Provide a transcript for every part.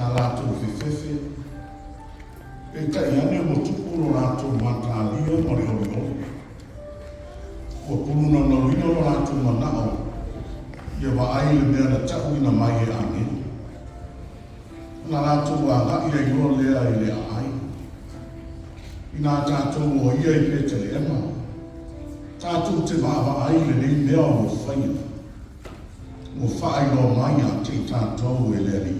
Salato fefefe. E kaiane mo tukuro rato matalio mori o. O puluna no wino rato manao. Ia wa ai le mea na tahu ina mai e ange. Na rato wa ngai e io lea i le ai. Ina tātou o ia i pete le ema. Tātou te mawa ai le nei mea o whaia. Mo whaai no mai a te tātou e le ri.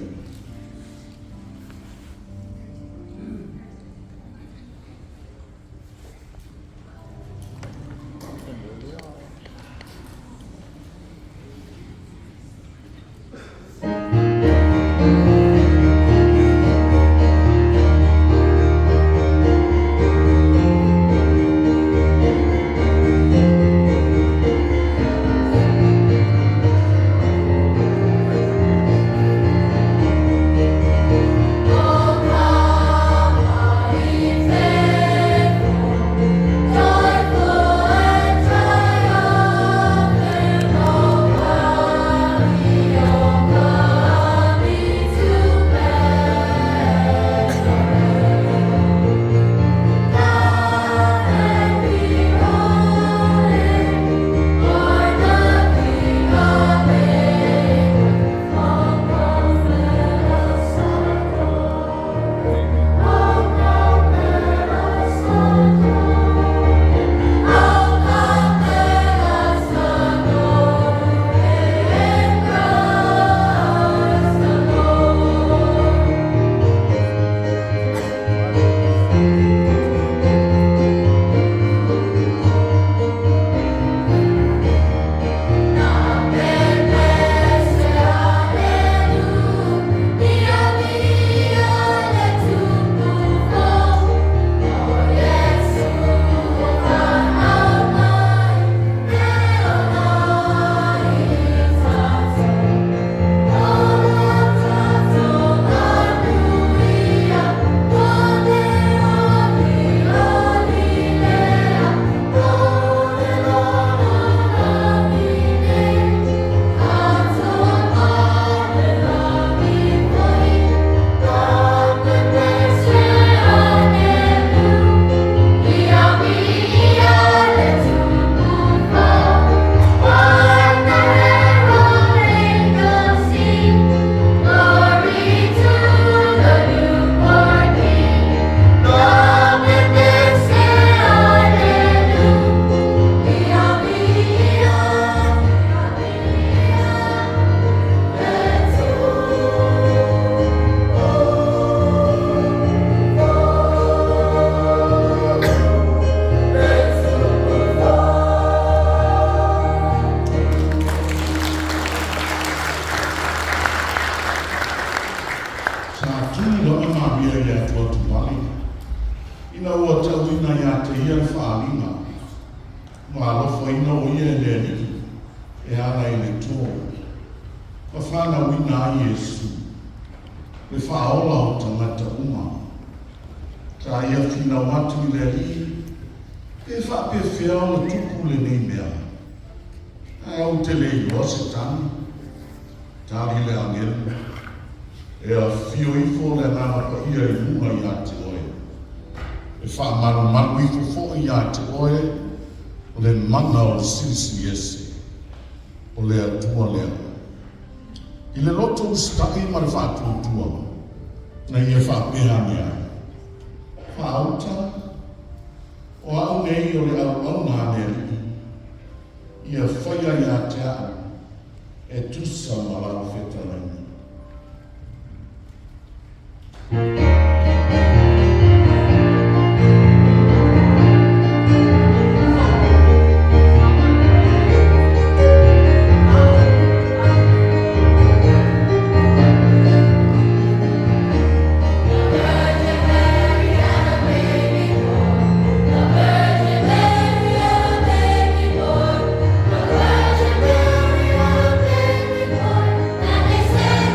Say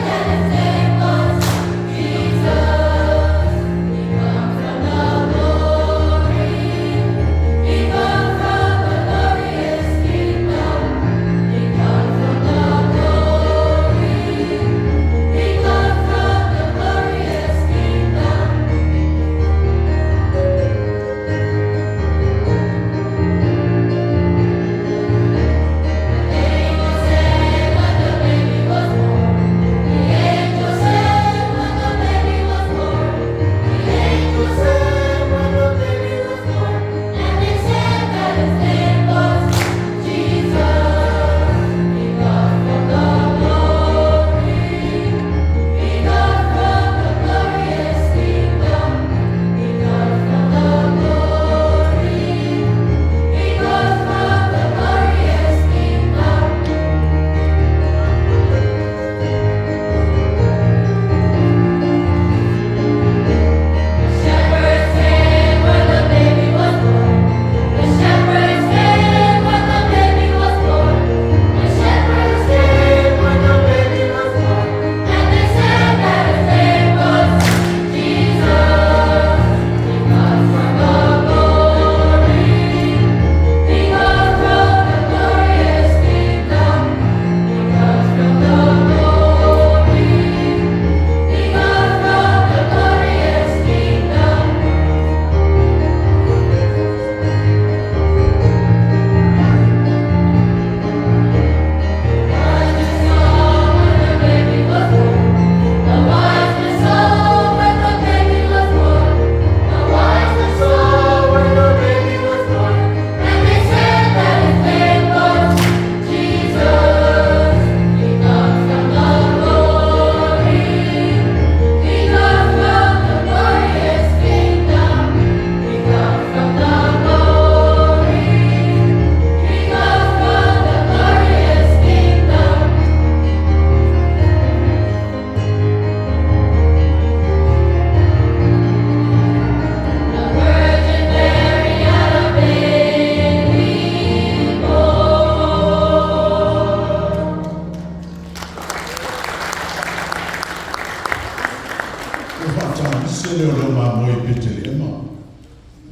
se leo leo ma moi petele ema.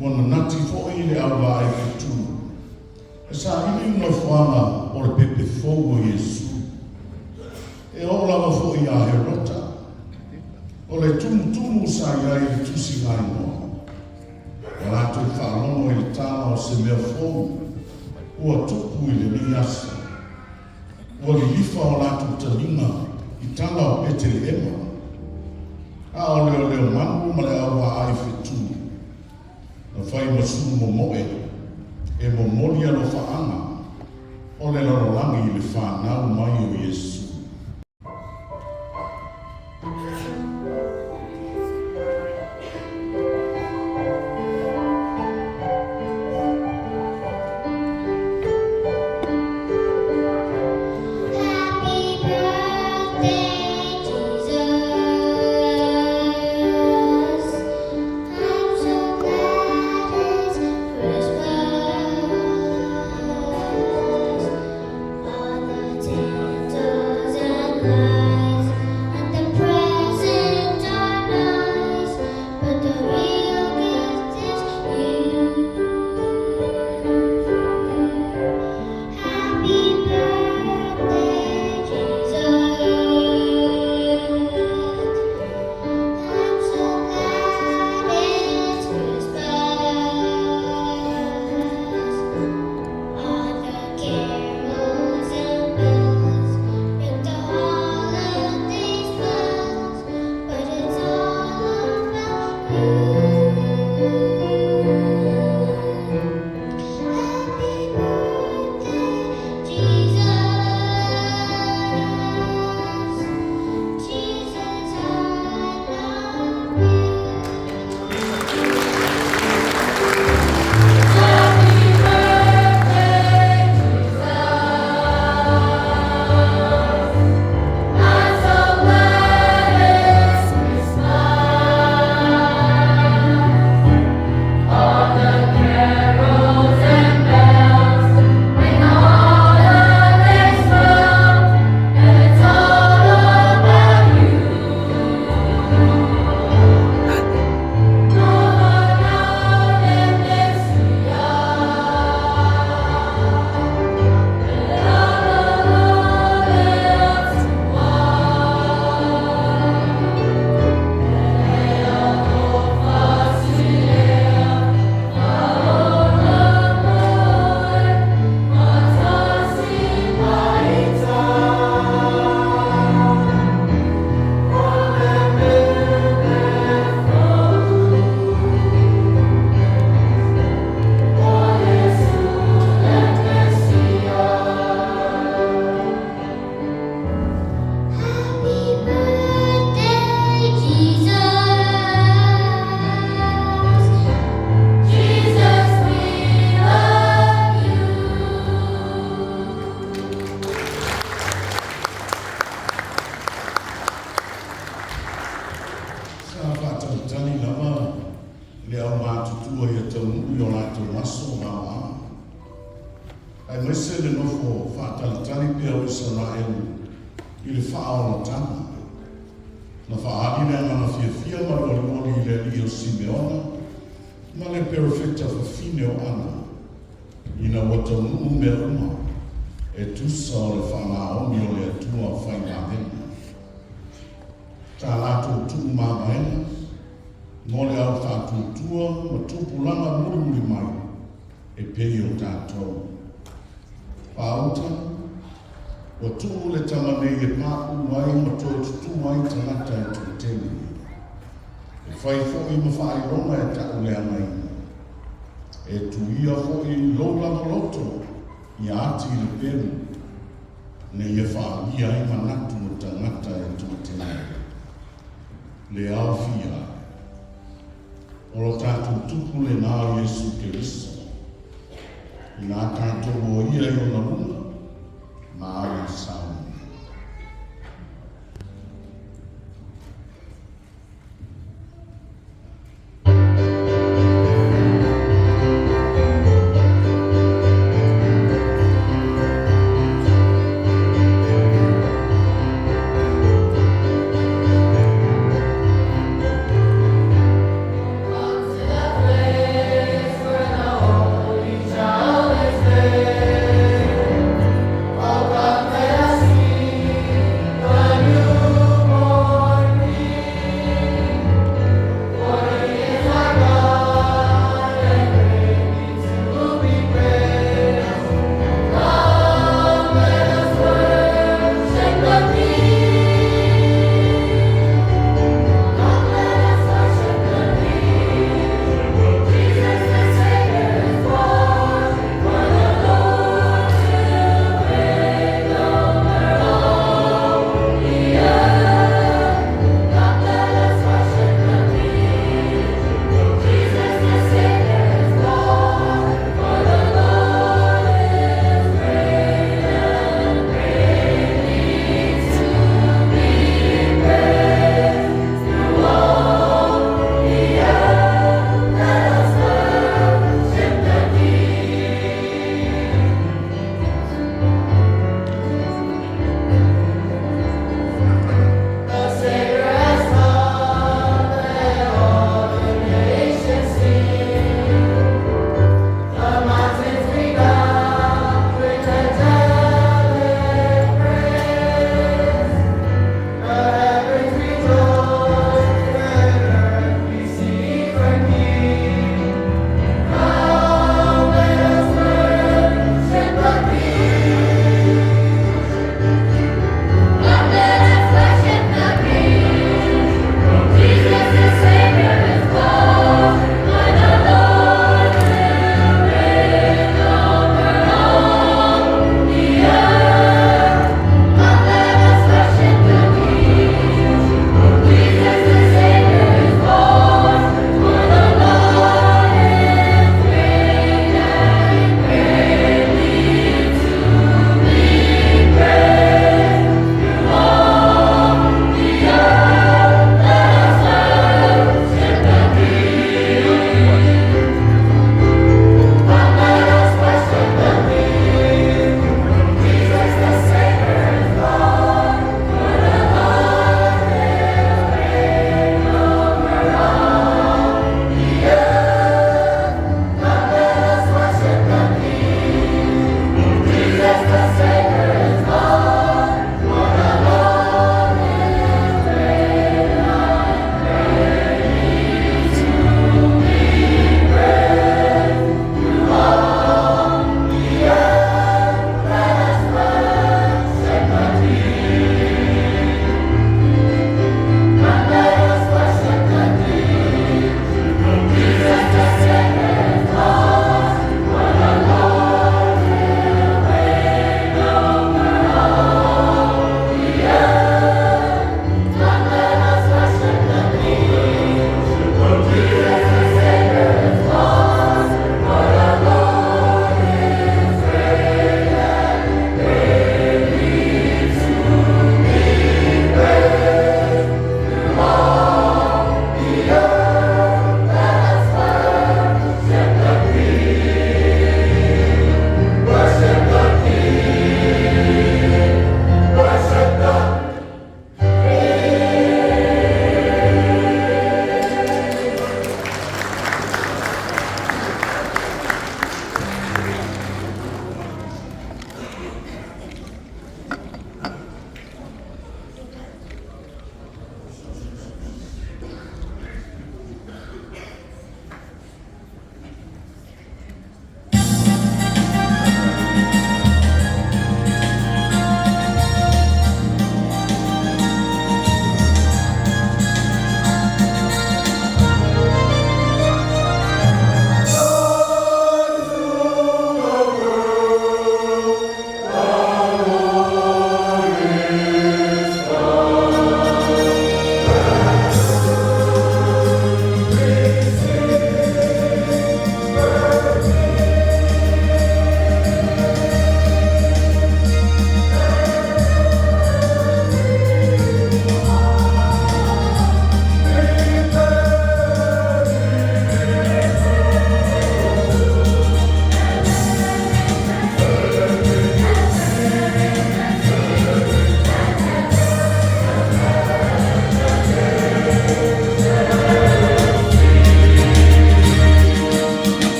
Wana nati fo'i le awa ai fitu. E sa ili no whanga o le Pepe Fou o Yesu. E o lava fo'i a herota. O le tumu sa iai le tusi ngai noa. E lato whaalongo i le tāna o se mea Fou. Ua tupu i le ni asa. Ua li lifa o lato talinga i tala o petele ema. A o leo manu ma le awa ai fitu. Na whai masu mo moe, e mo molia lo whaanga, o le larolangi i le whanau mai o Yesu.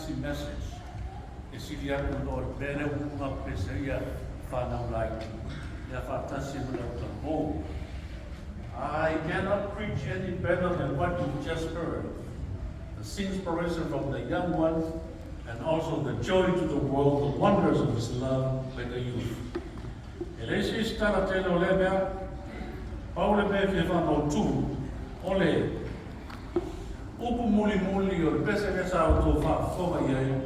isi message. E sili atu no e pere unga peseria whanau laiti. Ia whatasi no Autalavou. I cannot preach any better than what you just heard. The inspiration from the young ones and also the joy to the world, the wonders of his love with the youth. Elesi stara tele o lebea, paule me fi whanau tū, ole upu muli muli o le pese kesa o tō Fou-Hawaii,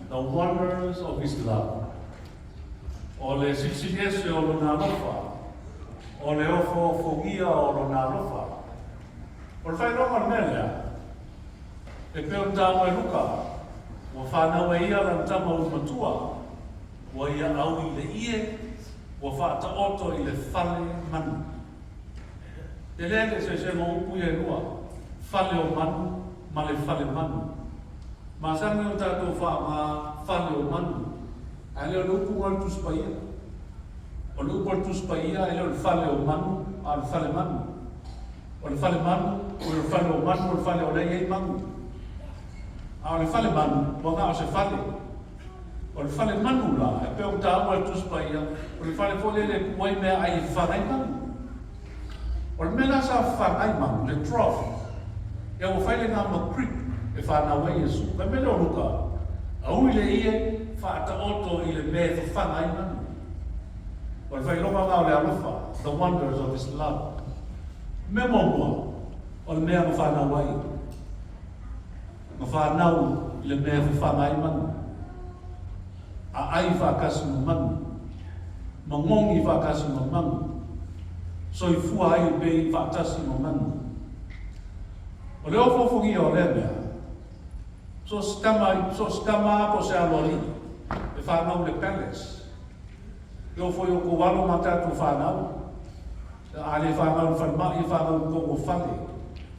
the wonders of his love. O le sisiniese o lona alofa, o le ofo fogia o lona alofa. O le whainonga melea, e peo tāma e luka, o whanau e ia lan tama o matua, o ia au i le ie, o whaata oto i le whale manu. Te lele se mo upu e rua, whale o manu, ma le whale manu. Ma sangi o tātou whale o manu, a leo le upu ngai tuspaia. O le upu tuspaia, e leo le whale o manu, a le whale manu. O le whale manu, o le whale o manu, o le whale o lei e manu. A le whale manu, o ngā o se whale. O le whale manu la, e peo tāua e tuspaia, o le whale fole le kuai mea ai whanai manu. O le mena sa whanai manu, le trophy. E o whaile ngā makrik, e whanau e Yesu. Ka mele o luka, au i le ie, whaata oto i le mea whanai manu. O le whailonga ngā o le alofa, the wonders of his love. Me mua, o le mea whanau ai. Ma whanau i le mea whanai manu. A ai whakasi mo manu. Ma ngongi whakasi mo manu. So i Fou-Hi bei whakasi mo manu. O le ofofongi o le mea. So skama po se alori. E whanau le palace. E ofo i o ko walo matatu whanau. A le whanau whanmai e whanau ko o whale.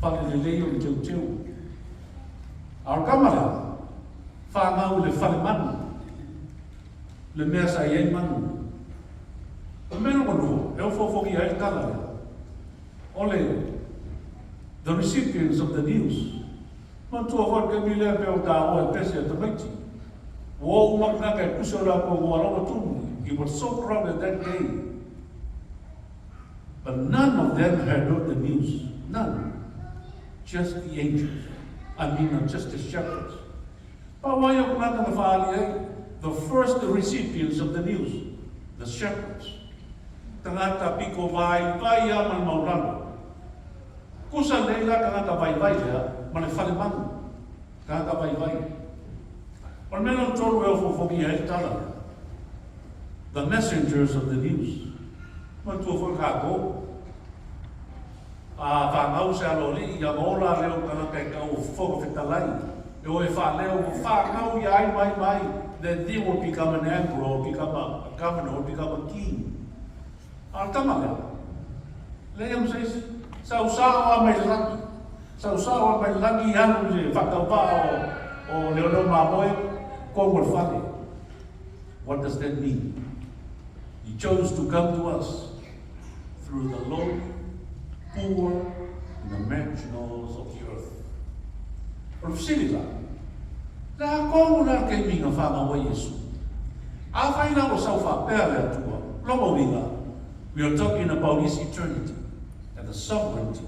Whale le leo i teu teu. A o kamara. Whanau le whale manu. Le mea sa iei manu. O mena kono, e o fofoki ai kala. Ole, the recipients of the news. Mantu o whaka mi lea peo tā o e pese e tamaiti. O umaknaka e kusora ko o alona tūmu. He was so proud of that day. But none of them had heard the news. None. Just the angels. Just the shepherds. Pa wai o kunaka na whaali ai. The first recipients of the news, the shepherds. Tangata piko vai aman maurano. Kusa leila tangata vai lea, mane whale manu. Tangata vai. O mena tolu e o fofoki e tala. The messengers of the news. Mantu o whakako. A whanau se aloli, ia mola leo kanaka e kau foko whetalai. E o e whaleo, whanau i ai mai. Then they will become an emperor, or become a governor, or become a king. Al tamale. Leam says, sausawa mai lagi. Sausawa mai lagi anu le whakaupa o leono mamoe, ko mo whale. What does that mean? He chose to come to us through the lowly, poor, and the marginals of the earth. Or la kongu na ke minga whanga wa Yesu. A whaina o sau whapea lea tua. Lomo winga. We are talking about his eternity and the sovereignty,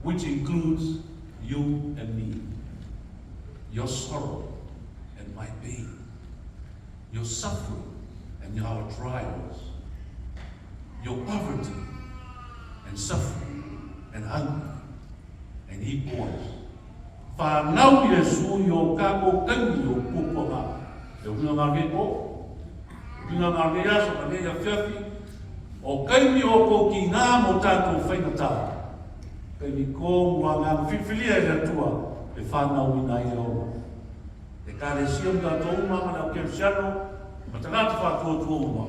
which includes you and me. Your sorrow and my pain. Your suffering and our trials. Your poverty and suffering and hunger. And he pours. Whanau Yesu i o kako kangi o puponga. E unga ngā ko. Unga ngā aso ka nea whiawhi. O kangi o ko ki ngā mo tātou whainata. Kangi ko mua ngā whiwhilia e atua. E whanau i nai o. E kāre siam tātou umanga na o keu siano. Ma tangata whātua tua uma.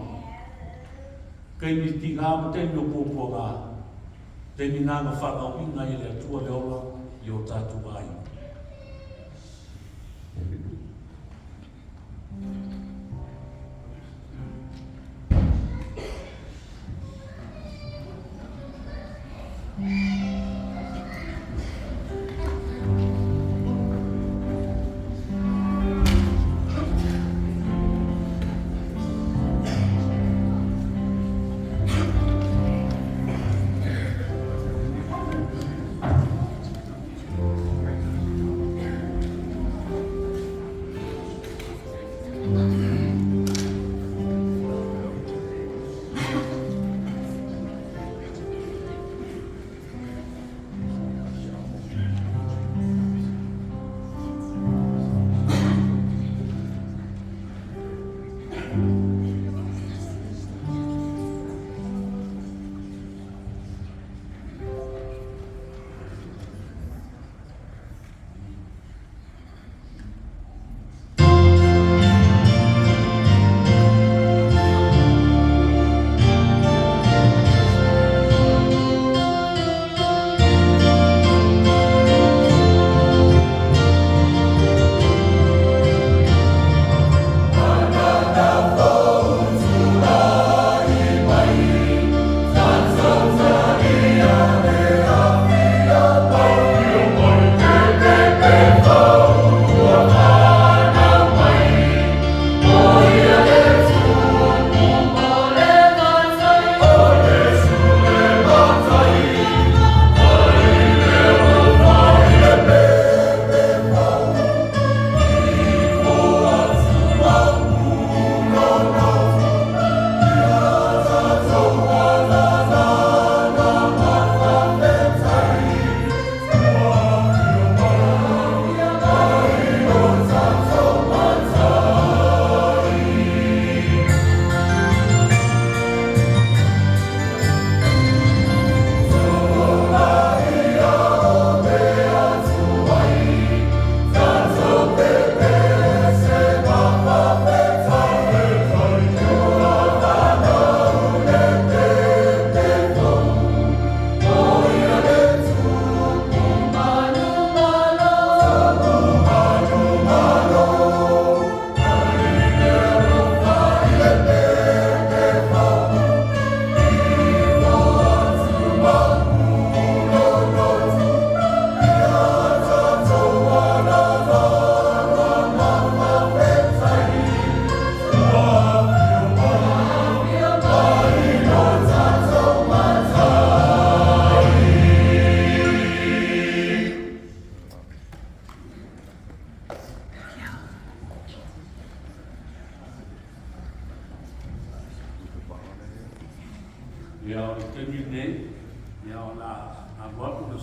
Kangi ti ngā mo temi o puponga. Temi ngā ngā whanau i nai e atua leola i o tātou ai.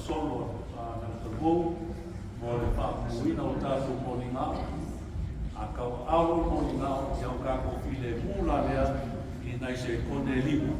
solo Autalavou, mo le whaamuina o tātou molinga, a kau auro molinga o te au kako file mula lea I nai se kone lima.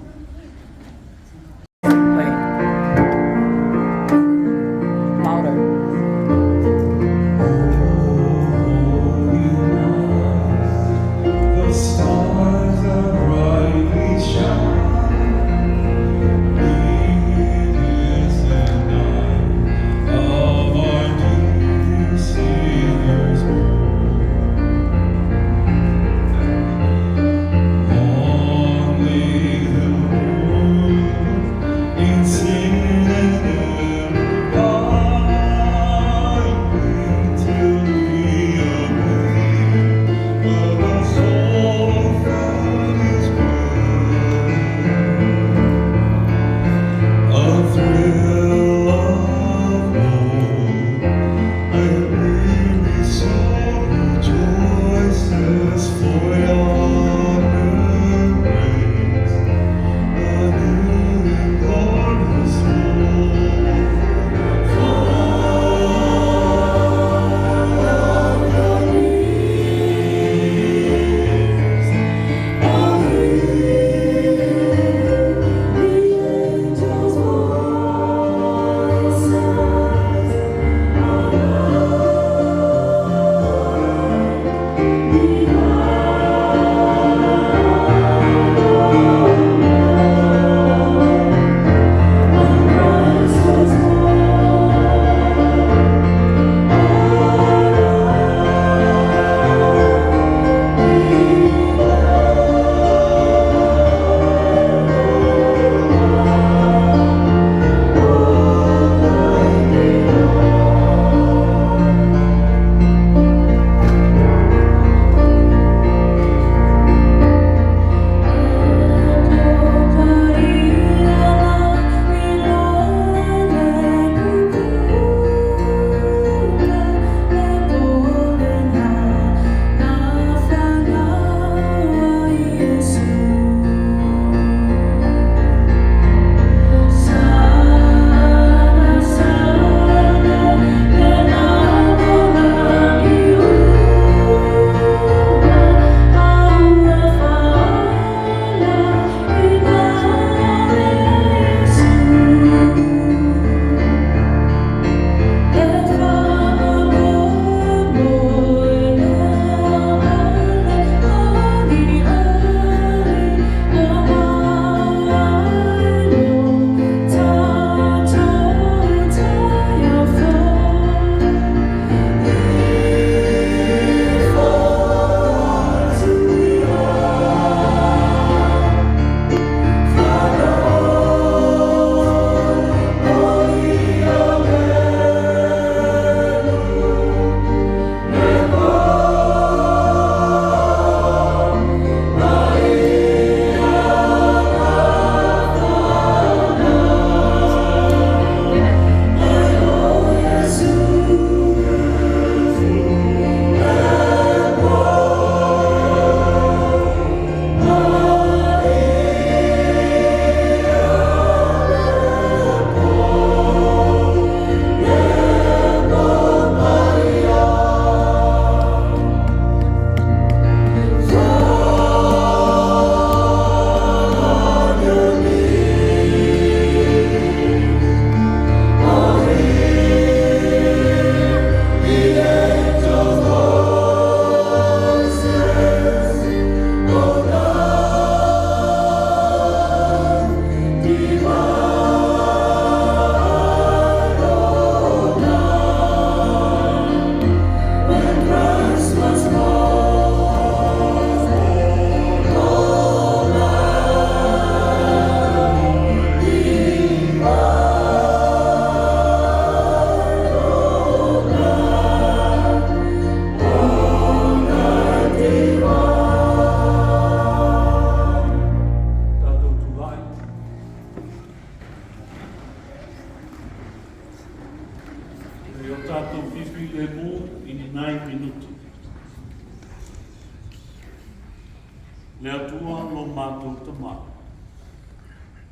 Letoa lo mātou TAMÂ.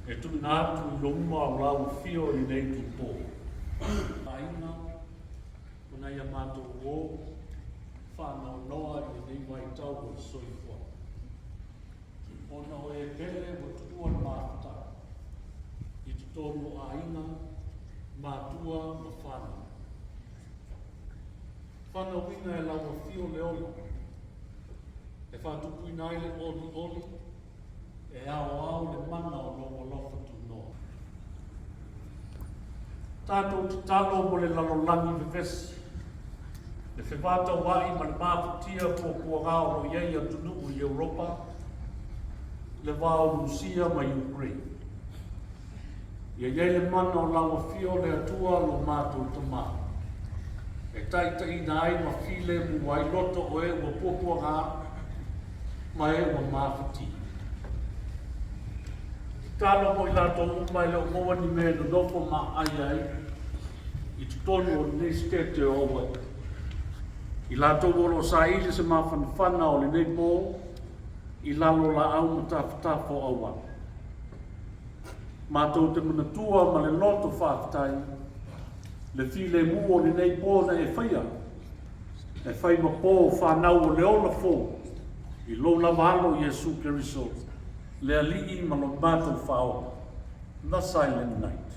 E tu nātu longa o lau whio I nei tu pō. Aina, kuna ia mātou o, whanau noa i nei mai tau o soifua. Ona o e pele o tutua māta, i tutonu aina, mātua ma whanau. Whanau ina e laua fio leolo, e whātupu ina ele oli oli, e ao le mana o loa lofa tu noa. Tātou te talo mo le lalolangi vevesi. Le whewata wai ma le māwhitia po kuangao Loia i Atunu'u i Europa, le wao Rusia ma Ukraine. Ia iei le mana o lawa fio le atua lo mātou tamā. E taita ina ai ma file mu wai loto o e ua puapuanga ma e ua māwhitia. Talo mo i lato umai leo moa ni mea no nofo ma ai ai, i tutonu o nei skete o oa. I lato wolo sa ili se ma whanawhana o le nei mō, i lalo la au ma tawhatawha awa. Mātou te manatua ma le loto whaafitai, le file mu o le nei pōna e whaia, e whai ma pō whanau o le ola fō, i lo la walo Jesu Keriso, le alii ma lo mātou whao, na silent night.